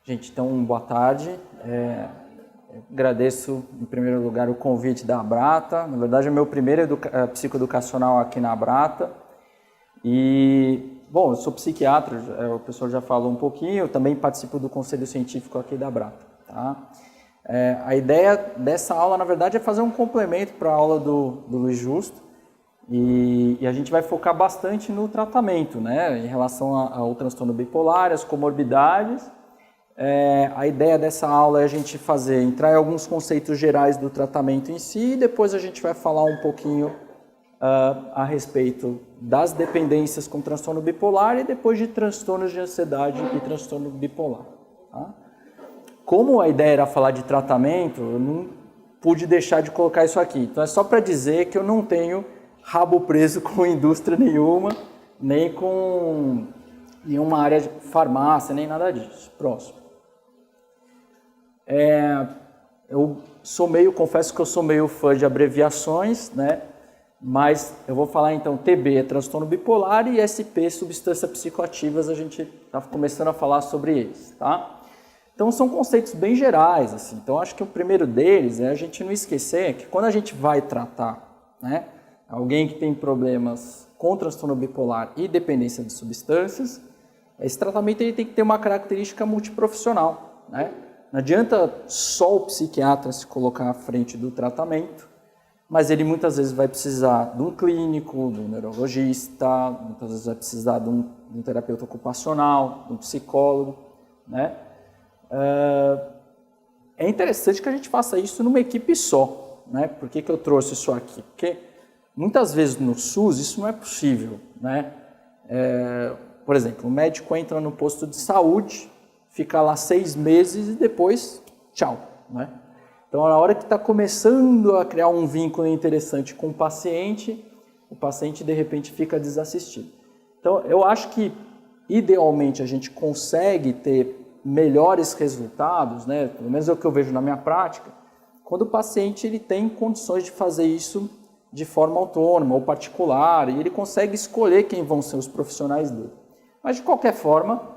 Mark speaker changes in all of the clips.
Speaker 1: Gente, então, boa tarde. Agradeço, em primeiro lugar, o convite da Abrata. Na verdade, é o meu primeiro psicoeducacional aqui na Abrata. E, bom, eu sou psiquiatra, o professor já falou um pouquinho, eu também participo do conselho científico aqui da Abrata. Tá? A ideia dessa aula, na verdade, é fazer um complemento para a aula do Luiz Justo. E a gente vai focar bastante no tratamento, né, em relação ao transtorno bipolar, as comorbidades. A ideia dessa aula é a gente entrar em alguns conceitos gerais do tratamento em si, e depois a gente vai falar um pouquinho a respeito das dependências com transtorno bipolar e depois de transtornos de ansiedade e transtorno bipolar. Tá? Como a ideia era falar de tratamento, eu não pude deixar de colocar isso aqui. Então é só para dizer que eu não tenho rabo preso com indústria nenhuma, nem com nenhuma área de farmácia, nem nada disso. Próximo. Eu confesso que eu sou meio fã de abreviações, né? Mas eu vou falar então, TB é transtorno bipolar e SP, substâncias psicoativas, a gente está começando a falar sobre eles, tá? Então são conceitos bem gerais, assim. Então acho que o primeiro deles é a gente não esquecer que quando a gente vai tratar, né, alguém que tem problemas com transtorno bipolar e dependência de substâncias, esse tratamento ele tem que ter uma característica multiprofissional, né? Não adianta só o psiquiatra se colocar à frente do tratamento, mas ele muitas vezes vai precisar de um clínico, de um neurologista, muitas vezes vai precisar de um terapeuta ocupacional, de um psicólogo, né? É interessante que a gente faça isso numa equipe só, né? Por que eu trouxe isso aqui? Porque muitas vezes no SUS isso não é possível, né? Por exemplo, o médico entra no posto de saúde, fica lá 6 meses e depois, tchau, né? Então, na hora que está começando a criar um vínculo interessante com o paciente de repente fica desassistido. Então, eu acho que idealmente a gente consegue ter melhores resultados, né? Pelo menos é o que eu vejo na minha prática, quando o paciente ele tem condições de fazer isso de forma autônoma ou particular e ele consegue escolher quem vão ser os profissionais dele. Mas, de qualquer forma,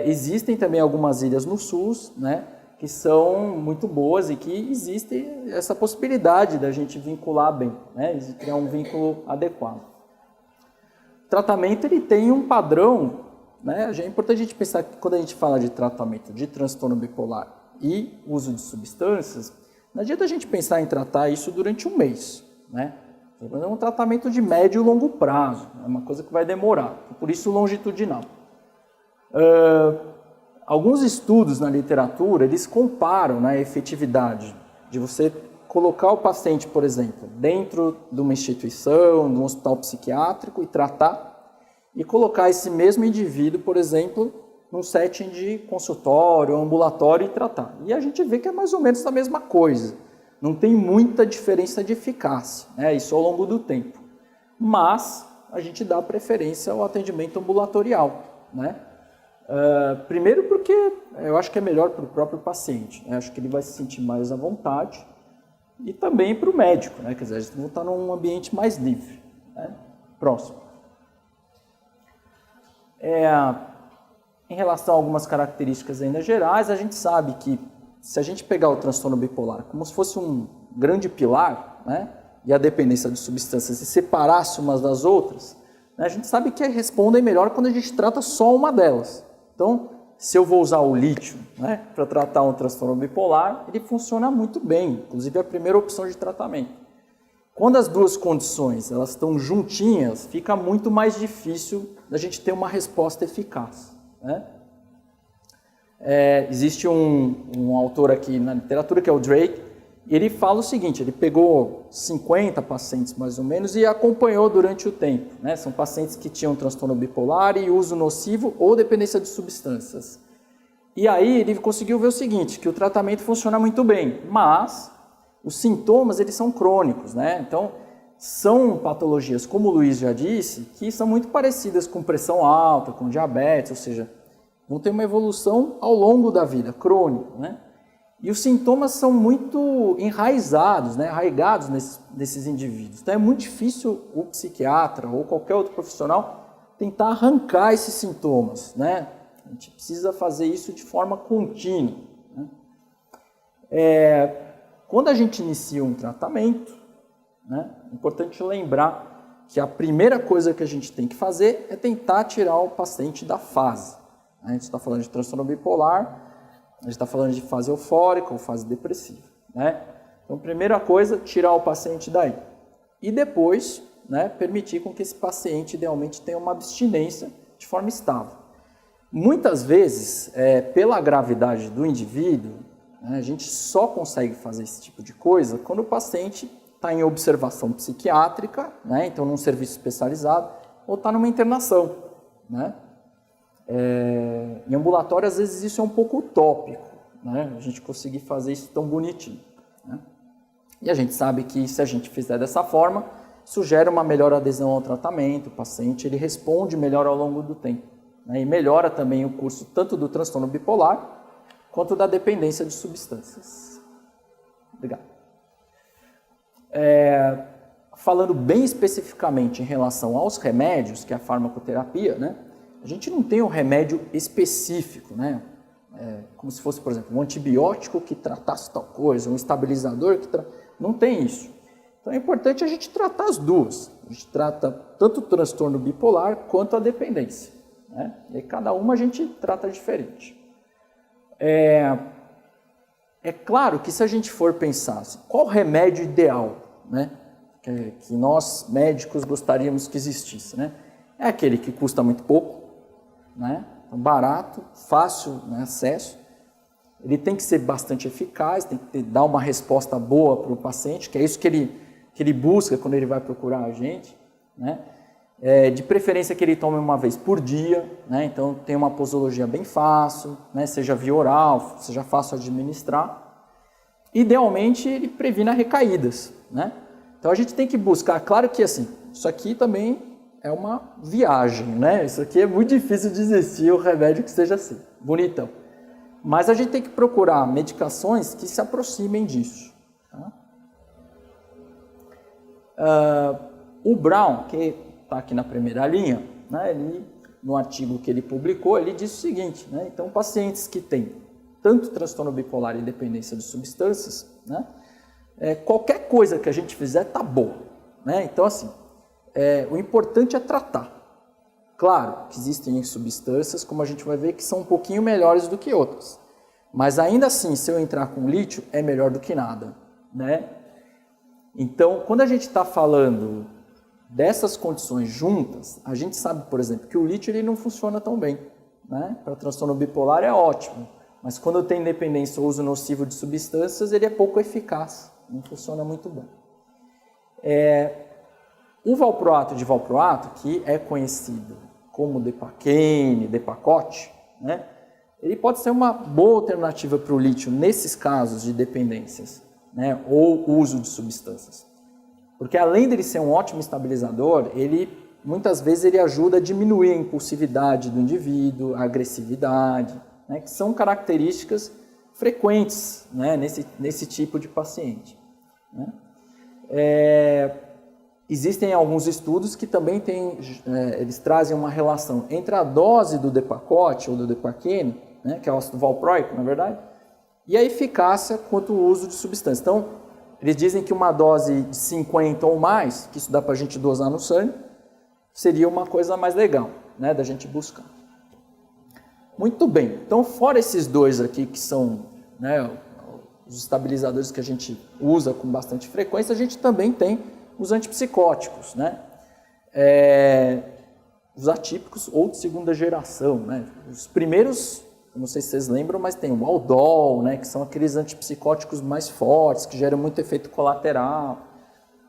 Speaker 1: existem também algumas ilhas no SUS, né, que são muito boas e que existe essa possibilidade da gente vincular bem, né, criar um vínculo adequado. O tratamento ele tem um padrão, né, é importante a gente pensar que quando a gente fala de tratamento de transtorno bipolar e uso de substâncias, não adianta a gente pensar em tratar isso durante um mês, né? É um tratamento de médio e longo prazo, é uma coisa que vai demorar, por isso longitudinal. Alguns estudos na literatura, eles comparam, né, a efetividade de você colocar o paciente, por exemplo, dentro de uma instituição, de um hospital psiquiátrico e tratar, e colocar esse mesmo indivíduo, por exemplo, num setting de consultório, ambulatório e tratar. E a gente vê que é mais ou menos a mesma coisa. Não tem muita diferença de eficácia, né, isso ao longo do tempo. Mas a gente dá preferência ao atendimento ambulatorial, né? Primeiro porque eu acho que é melhor para o próprio paciente, né? Acho que ele vai se sentir mais à vontade e também para o médico, né? Quer dizer, a gente vai estar num ambiente mais livre, né? Próximo. Em relação a algumas características ainda gerais, a gente sabe que se a gente pegar o transtorno bipolar como se fosse um grande pilar, né? E a dependência de substâncias e separasse umas das outras, né? A gente sabe que respondem melhor quando a gente trata só uma delas. Então, se eu vou usar o lítio, né, para tratar um transtorno bipolar, ele funciona muito bem, inclusive é a primeira opção de tratamento. Quando as duas condições elas estão juntinhas, fica muito mais difícil da gente ter uma resposta eficaz, né? Existe um autor aqui na literatura que é o Drake, e ele fala o seguinte, ele pegou 50 pacientes mais ou menos e acompanhou durante o tempo, né? São pacientes que tinham transtorno bipolar e uso nocivo ou dependência de substâncias. E aí ele conseguiu ver o seguinte, que o tratamento funciona muito bem, mas os sintomas eles são crônicos, né? Então são patologias, como o Luiz já disse, que são muito parecidas com pressão alta, com diabetes, ou seja, vão ter uma evolução ao longo da vida, crônica, né? E os sintomas são muito enraizados, né, arraigados nesses indivíduos. Então é muito difícil o psiquiatra ou qualquer outro profissional tentar arrancar esses sintomas, né? A gente precisa fazer isso de forma contínua, né? Quando a gente inicia um tratamento, né, é importante lembrar que a primeira coisa que a gente tem que fazer é tentar tirar o paciente da fase. A gente está falando de transtorno bipolar, a gente está falando de fase eufórica ou fase depressiva, né? Então, primeira coisa, tirar o paciente daí. E depois, né, permitir com que esse paciente idealmente tenha uma abstinência de forma estável. Muitas vezes, pela gravidade do indivíduo, né, a gente só consegue fazer esse tipo de coisa quando o paciente está em observação psiquiátrica, né, então num serviço especializado, ou está numa internação, né? Em ambulatório, às vezes, isso é um pouco utópico, né, a gente conseguir fazer isso tão bonitinho, né? E a gente sabe que se a gente fizer dessa forma, isso gera uma melhor adesão ao tratamento, o paciente ele responde melhor ao longo do tempo, né, e melhora também o curso tanto do transtorno bipolar quanto da dependência de substâncias. Obrigado. Falando bem especificamente em relação aos remédios, que é a farmacoterapia, né, a gente não tem um remédio específico, né, como se fosse, por exemplo, um antibiótico que tratasse tal coisa, um estabilizador que não tem isso. Então é importante a gente tratar as duas. A gente trata tanto o transtorno bipolar quanto a dependência, né? E cada uma a gente trata diferente. É claro que se a gente for pensar assim, qual o remédio ideal, né, que nós médicos gostaríamos que existisse, né? É aquele que custa muito pouco, né, barato, fácil, né, acesso. Ele tem que ser bastante eficaz, tem que dar uma resposta boa para o paciente, que é isso que ele busca quando ele vai procurar a gente, né? De preferência que ele tome uma vez por dia, né? Então tem uma posologia bem fácil, né? Seja via oral, seja fácil administrar. Idealmente ele previna recaídas, né? Então a gente tem que buscar, claro que assim, isso aqui também é uma viagem, né? Isso aqui é muito difícil de existir um remédio que seja assim, bonitão. Mas a gente tem que procurar medicações que se aproximem disso, tá? O Brown, que está aqui na primeira linha, né, no artigo que ele publicou, ele diz o seguinte, né, então pacientes que têm tanto transtorno bipolar e dependência de substâncias, né, qualquer coisa que a gente fizer tá bom, né? Então assim, o importante é tratar. Claro que existem substâncias, como a gente vai ver, que são um pouquinho melhores do que outras, mas ainda assim, se eu entrar com lítio, é melhor do que nada, né? Então, quando a gente está falando dessas condições juntas, a gente sabe, por exemplo, que o lítio ele não funciona tão bem, né? Para transtorno bipolar é ótimo, mas quando tem dependência ou uso nocivo de substâncias, ele é pouco eficaz, não funciona muito bem. O valproato de valproato, que é conhecido como Depaquene, Depakote, né? Ele pode ser uma boa alternativa para o lítio nesses casos de dependências, né, ou uso de substâncias. Porque além dele ser um ótimo estabilizador, muitas vezes ele ajuda a diminuir a impulsividade do indivíduo, a agressividade, né, que são características frequentes, né, nesse tipo de paciente, né. Existem alguns estudos que também eles trazem uma relação entre a dose do Depakote ou do Depaquene, né, que é o ácido valproico, na verdade, e a eficácia quanto ao uso de substâncias. Então, eles dizem que uma dose de 50 ou mais, que isso dá para a gente dosar no sangue, seria uma coisa mais legal, né, da gente buscar. Muito bem, então fora esses dois aqui que são, né, os estabilizadores que a gente usa com bastante frequência, a gente também tem os antipsicóticos, né, os atípicos ou de segunda geração, né, os primeiros... Não sei se vocês lembram, mas tem o Aldol, né, que são aqueles antipsicóticos mais fortes, que geram muito efeito colateral.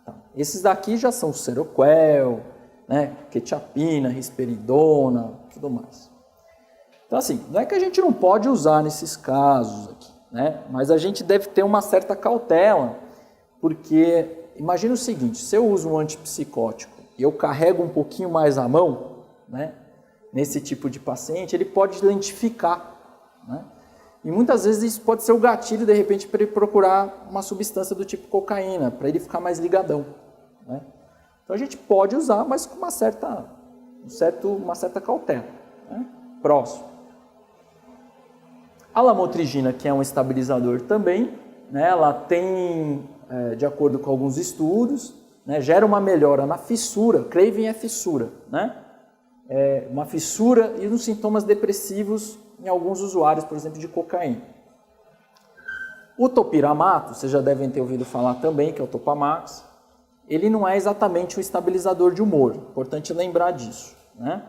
Speaker 1: Então, esses daqui já são o Seroquel, né, quetiapina, risperidona, tudo mais. Então, assim, não é que a gente não pode usar nesses casos aqui, né, mas a gente deve ter uma certa cautela, porque imagina o seguinte, se eu uso um antipsicótico e eu carrego um pouquinho mais a mão, né, nesse tipo de paciente, ele pode lentificar, né? E muitas vezes isso pode ser o gatilho, de repente, para ele procurar uma substância do tipo cocaína, para ele ficar mais ligadão, né? Então a gente pode usar, mas com uma certa cautela, né? Próximo. A lamotrigina, que é um estabilizador também, né, ela tem, de acordo com alguns estudos, né, gera uma melhora na fissura, craving é fissura, né? Uma fissura e nos sintomas depressivos em alguns usuários, por exemplo, de cocaína. O topiramato, vocês já devem ter ouvido falar também, que é o Topamax, ele não é exatamente um estabilizador de humor, importante lembrar disso, né?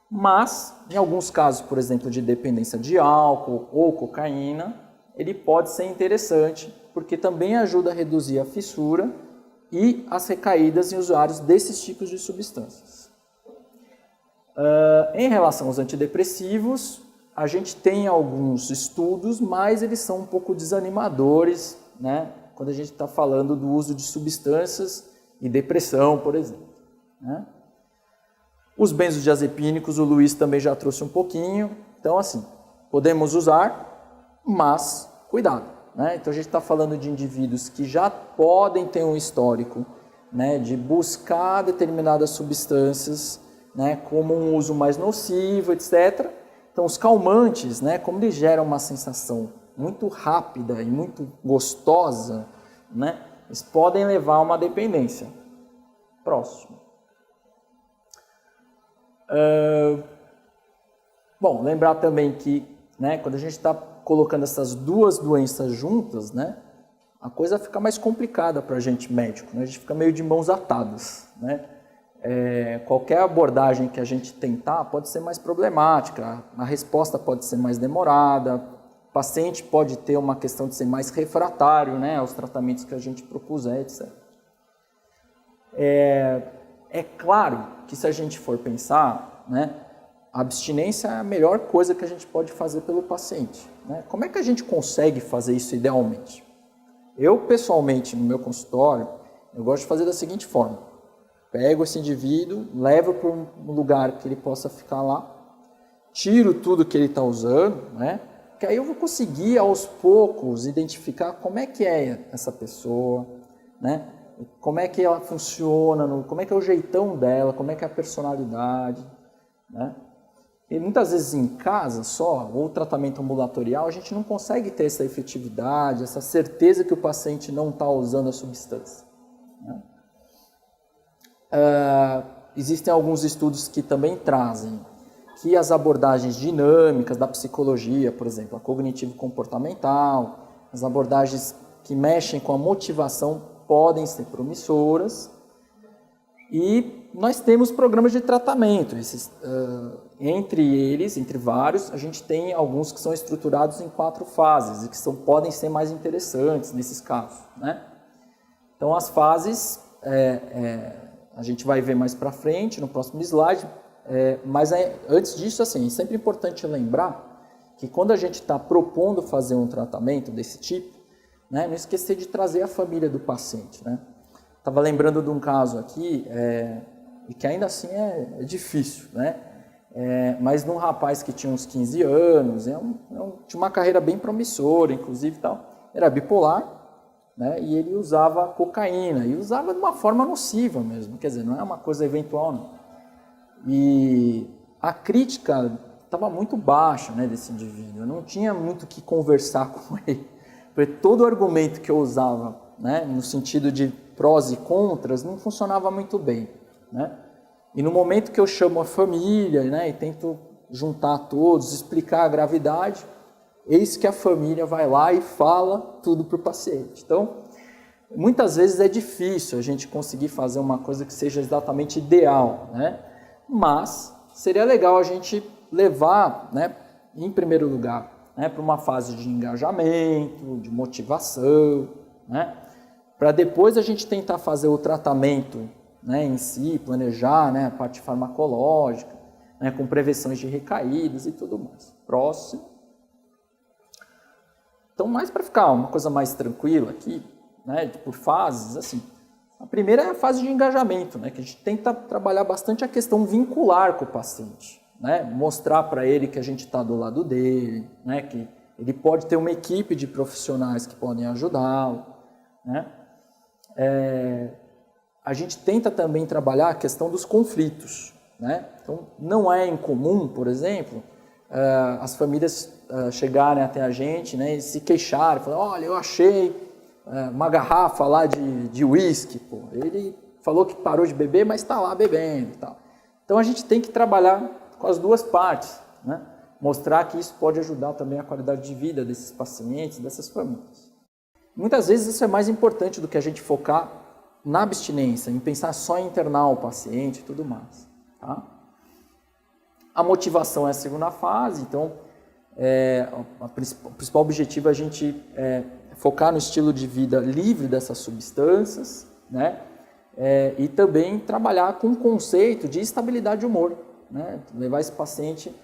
Speaker 1: Mas, em alguns casos, por exemplo, de dependência de álcool ou cocaína, ele pode ser interessante, porque também ajuda a reduzir a fissura e as recaídas em usuários desses tipos de substâncias. Em relação aos antidepressivos, a gente tem alguns estudos, mas eles são um pouco desanimadores, né, quando a gente está falando do uso de substâncias e depressão, por exemplo, né? Os benzodiazepínicos, o Luiz também já trouxe um pouquinho. Então, assim, podemos usar, mas cuidado, né? Então, a gente está falando de indivíduos que já podem ter um histórico, né, de buscar determinadas substâncias, né, como um uso mais nocivo, etc. Então, os calmantes, né, como eles geram uma sensação muito rápida e muito gostosa, né, eles podem levar a uma dependência. Próximo. Bom, lembrar também que, né, quando a gente está colocando essas duas doenças juntas, né, a coisa fica mais complicada para a gente médico, né, a gente fica meio de mãos atadas, né. Qualquer abordagem que a gente tentar pode ser mais problemática, a resposta pode ser mais demorada, o paciente pode ter uma questão de ser mais refratário, né, aos tratamentos que a gente propuser, etc. É claro que se a gente for pensar, né, a abstinência é a melhor coisa que a gente pode fazer pelo paciente, né? Como é que a gente consegue fazer isso idealmente? Eu, pessoalmente, no meu consultório, eu gosto de fazer da seguinte forma. Pego esse indivíduo, levo para um lugar que ele possa ficar lá, tiro tudo que ele está usando, né? Que aí eu vou conseguir, aos poucos, identificar como é que é essa pessoa, né? Como é que ela funciona, como é que é o jeitão dela, como é que é a personalidade, né? E muitas vezes em casa só, ou tratamento ambulatorial, a gente não consegue ter essa efetividade, essa certeza que o paciente não está usando a substância, né? Existem alguns estudos que também trazem que as abordagens dinâmicas da psicologia, por exemplo, a cognitivo-comportamental, as abordagens que mexem com a motivação podem ser promissoras. E nós temos programas de tratamento. Entre eles, entre vários, a gente tem alguns que são estruturados em 4 fases e que podem ser mais interessantes nesses casos, né? Então, as fases a gente vai ver mais para frente, no próximo slide, mas antes disso, assim, é sempre importante lembrar que quando a gente está propondo fazer um tratamento desse tipo, né, não esquecer de trazer a família do paciente, né? Estava lembrando de um caso aqui, e que ainda assim é difícil, né? Mas de um rapaz que tinha uns 15 anos, tinha uma carreira bem promissora, inclusive, tal, era bipolar, né? E ele usava cocaína, e usava de uma forma nociva mesmo, quer dizer, não é uma coisa eventual, não. E a crítica estava muito baixa, né, desse indivíduo, eu não tinha muito o que conversar com ele, porque todo o argumento que eu usava, né, no sentido de prós e contras, não funcionava muito bem, né? E no momento que eu chamo a família, né, e tento juntar todos, explicar a gravidade, eis que a família vai lá e fala tudo para o paciente. Então, muitas vezes é difícil a gente conseguir fazer uma coisa que seja exatamente ideal, né? Mas seria legal a gente levar, né, em primeiro lugar, né, para uma fase de engajamento, de motivação, né, para depois a gente tentar fazer o tratamento, né, em si, planejar, né, a parte farmacológica, né, com prevenções de recaídas e tudo mais. Próximo. Então, mais para ficar uma coisa mais tranquila aqui, né, por fases, assim, a primeira é a fase de engajamento, né, que a gente tenta trabalhar bastante a questão vincular com o paciente, né, mostrar para ele que a gente está do lado dele, né, que ele pode ter uma equipe de profissionais que podem ajudá-lo, né. A gente tenta também trabalhar a questão dos conflitos, né. Então, não é incomum, por exemplo, as famílias chegarem até a gente, né, e se queixarem, falar, olha, eu achei uma garrafa lá de uísque, pô. Ele falou que parou de beber, mas está lá bebendo e tal. Então a gente tem que trabalhar com as duas partes, né? Mostrar que isso pode ajudar também a qualidade de vida desses pacientes, dessas famílias. Muitas vezes isso é mais importante do que a gente focar na abstinência, em pensar só em internar o paciente e tudo mais. Tá? A motivação é a segunda fase, então o principal objetivo é a gente focar no estilo de vida livre dessas substâncias, né? E também trabalhar com o conceito de estabilidade de humor, né? Levar esse paciente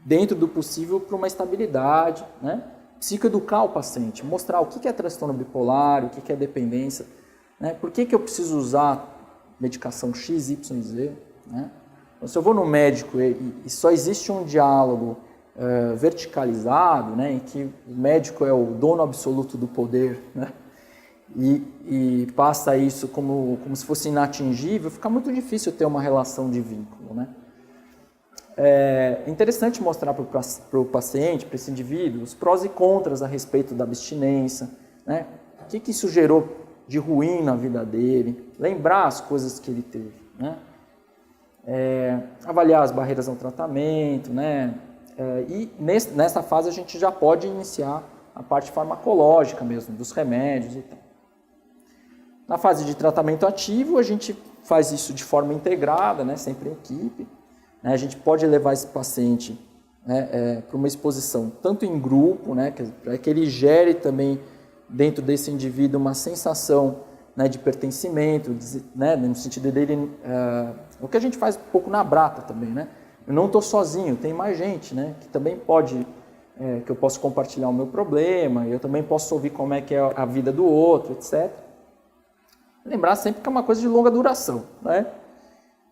Speaker 1: dentro do possível para uma estabilidade, né? Psicoeducar o paciente, mostrar o que é transtorno bipolar, o que é dependência, né? Por que eu preciso usar medicação X, Y, Z, né? Então, se eu vou no médico e só existe um diálogo verticalizado, né, em que o médico é o dono absoluto do poder, né, e passa isso como se fosse inatingível, fica muito difícil ter uma relação de vínculo, né? É interessante mostrar para o paciente, para esse indivíduo, os prós e contras a respeito da abstinência, né? O que isso gerou de ruim na vida dele, lembrar as coisas que ele teve, né? Avaliar as barreiras ao tratamento, né? E nessa fase a gente já pode iniciar a parte farmacológica mesmo, dos remédios e tal. Na fase de tratamento ativo, a gente faz isso de forma integrada, né, sempre em equipe. A gente pode levar esse paciente, né, para uma exposição tanto em grupo, né, para que ele gere também dentro desse indivíduo uma sensação, né, de pertencimento, né, no sentido dele, o que a gente faz um pouco na Brata também, né? Eu não estou sozinho, tem mais gente, né, que também pode, que eu posso compartilhar o meu problema, eu também posso ouvir como é que é a vida do outro, etc. Lembrar sempre que é uma coisa de longa duração, né?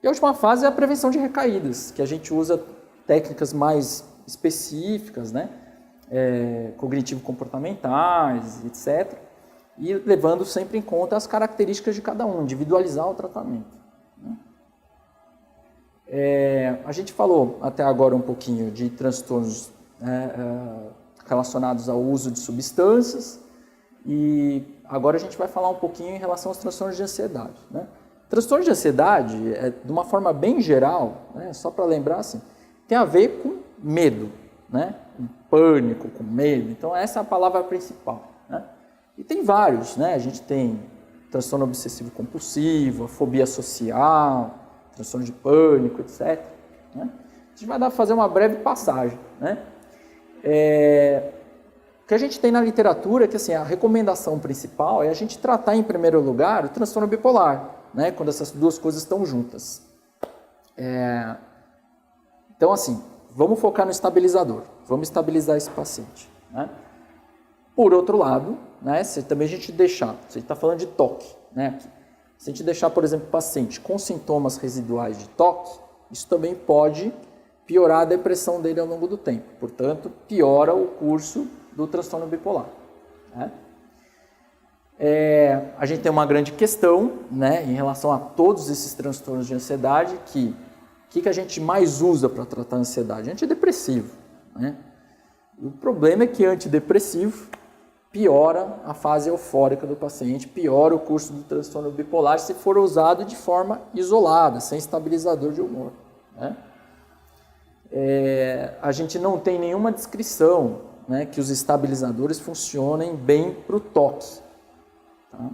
Speaker 1: E a última fase é a prevenção de recaídas, que a gente usa técnicas mais específicas, né, cognitivo-comportamentais, etc. E levando sempre em conta as características de cada um, individualizar o tratamento, né? A gente falou até agora um pouquinho de transtornos, relacionados ao uso de substâncias e agora a gente vai falar um pouquinho em relação aos transtornos de ansiedade, né? Transtorno de ansiedade, de uma forma bem geral, né, só para lembrar assim, tem a ver com medo, né? Com pânico, com medo. Então essa é a palavra principal, né? E tem vários, né? A gente tem transtorno obsessivo compulsivo, fobia social, transtorno de pânico, etc. Né? A gente vai fazer uma breve passagem, né? O que a gente tem na literatura é que assim, a recomendação principal é a gente tratar em primeiro lugar o transtorno bipolar, né? Quando essas duas coisas estão juntas. Então assim, vamos focar no estabilizador, vamos estabilizar esse paciente, né? Por outro lado, né, se também a gente deixar, você está falando de toque, né? Se a gente deixar, por exemplo, o paciente com sintomas residuais de toque, isso também pode piorar a depressão dele ao longo do tempo. Portanto, piora o curso do transtorno bipolar, né? A gente tem uma grande questão, né, em relação a todos esses transtornos de ansiedade, que a gente mais usa para tratar a ansiedade? Antidepressivo, né? O problema é que antidepressivo piora a fase eufórica do paciente, piora o curso do transtorno bipolar se for usado de forma isolada, sem estabilizador de humor, né? A gente não tem nenhuma descrição, né, que os estabilizadores funcionem bem para o toque. Tá?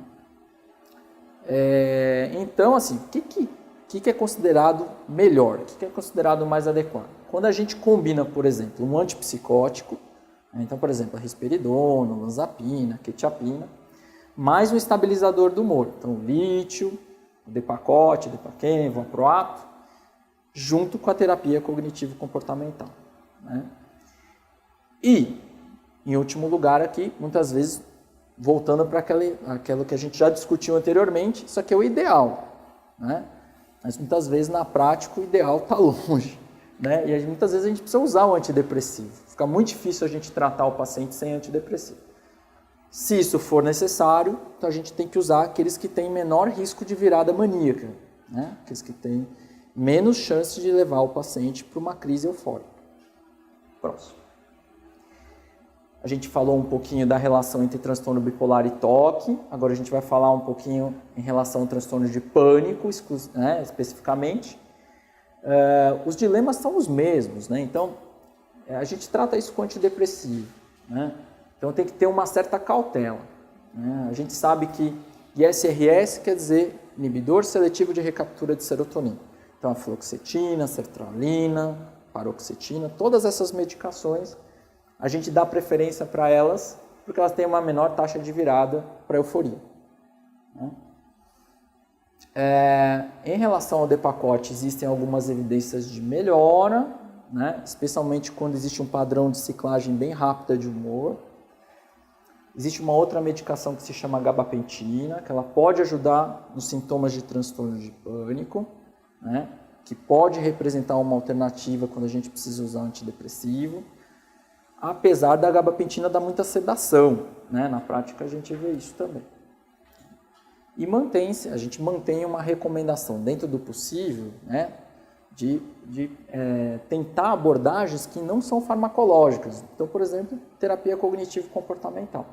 Speaker 1: Então, assim, o que é considerado melhor? O que é considerado mais adequado? Quando a gente combina, por exemplo, um antipsicótico, então, por exemplo, a risperidona, a olanzapina, a quetiapina, mais um estabilizador do humor, então o lítio, o Depakote, Depaquem, valproato, junto com a terapia cognitivo-comportamental, né? E, em último lugar aqui, muitas vezes, voltando para aquilo que a gente já discutiu anteriormente, isso aqui é o ideal, né? Mas muitas vezes, na prática, o ideal está longe, né? E muitas vezes a gente precisa usar o antidepressivo. Fica muito difícil a gente tratar o paciente sem antidepressivo. Se isso for necessário, então a gente tem que usar aqueles que têm menor risco de virada maníaca, né? Aqueles que têm menos chance de levar o paciente para uma crise eufórica. Próximo. A gente falou um pouquinho da relação entre transtorno bipolar e TOC. Agora a gente vai falar um pouquinho em relação ao transtorno de pânico, né, especificamente. Os dilemas são os mesmos, né? Então, a gente trata isso com antidepressivo, né? Então tem que ter uma certa cautela, né? A gente sabe que ISRS quer dizer inibidor seletivo de recaptura de serotonina. Então a fluoxetina, sertralina, paroxetina, todas essas medicações, a gente dá preferência para elas porque elas têm uma menor taxa de virada para euforia, né? Em relação ao Depakote, existem algumas evidências de melhora, né? Especialmente quando existe um padrão de ciclagem bem rápida de humor. Existe uma outra medicação que se chama gabapentina, que ela pode ajudar nos sintomas de transtorno de pânico, né? Que pode representar uma alternativa quando a gente precisa usar antidepressivo, apesar da gabapentina dar muita sedação, né? Na prática a gente vê isso também. E a gente mantém uma recomendação dentro do possível, né? De tentar abordagens que não são farmacológicas. Então, por exemplo, terapia cognitivo-comportamental.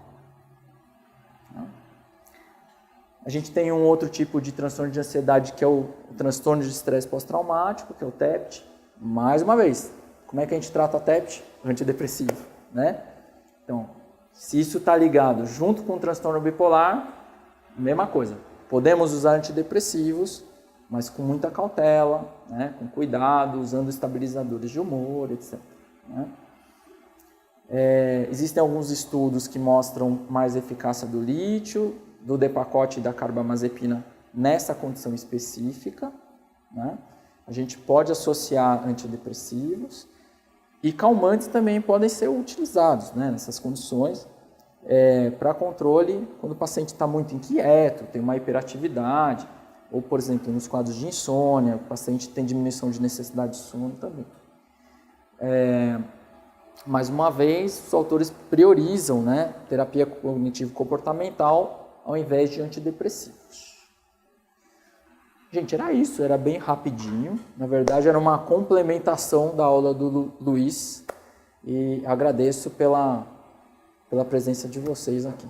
Speaker 1: A gente tem um outro tipo de transtorno de ansiedade, que é o transtorno de estresse pós-traumático, que é o TEPT. Mais uma vez, como é que a gente trata TEPT? Antidepressivo, né? Então, se isso está ligado junto com o transtorno bipolar, mesma coisa. Podemos usar antidepressivos, mas com muita cautela, né? Com cuidado, usando estabilizadores de humor, etc. Né? Existem alguns estudos que mostram mais eficácia do lítio, do Depakote e da carbamazepina nessa condição específica, né? A gente pode associar antidepressivos e calmantes também podem ser utilizados, né, nessas condições para controle quando o paciente está muito inquieto, tem uma hiperatividade, ou, por exemplo, nos quadros de insônia, o paciente tem diminuição de necessidade de sono também. Mais uma vez, os autores priorizam, né, terapia cognitivo-comportamental ao invés de antidepressivos. Gente, era isso, era bem rapidinho. Na verdade, era uma complementação da aula do Luiz e agradeço pela presença de vocês aqui.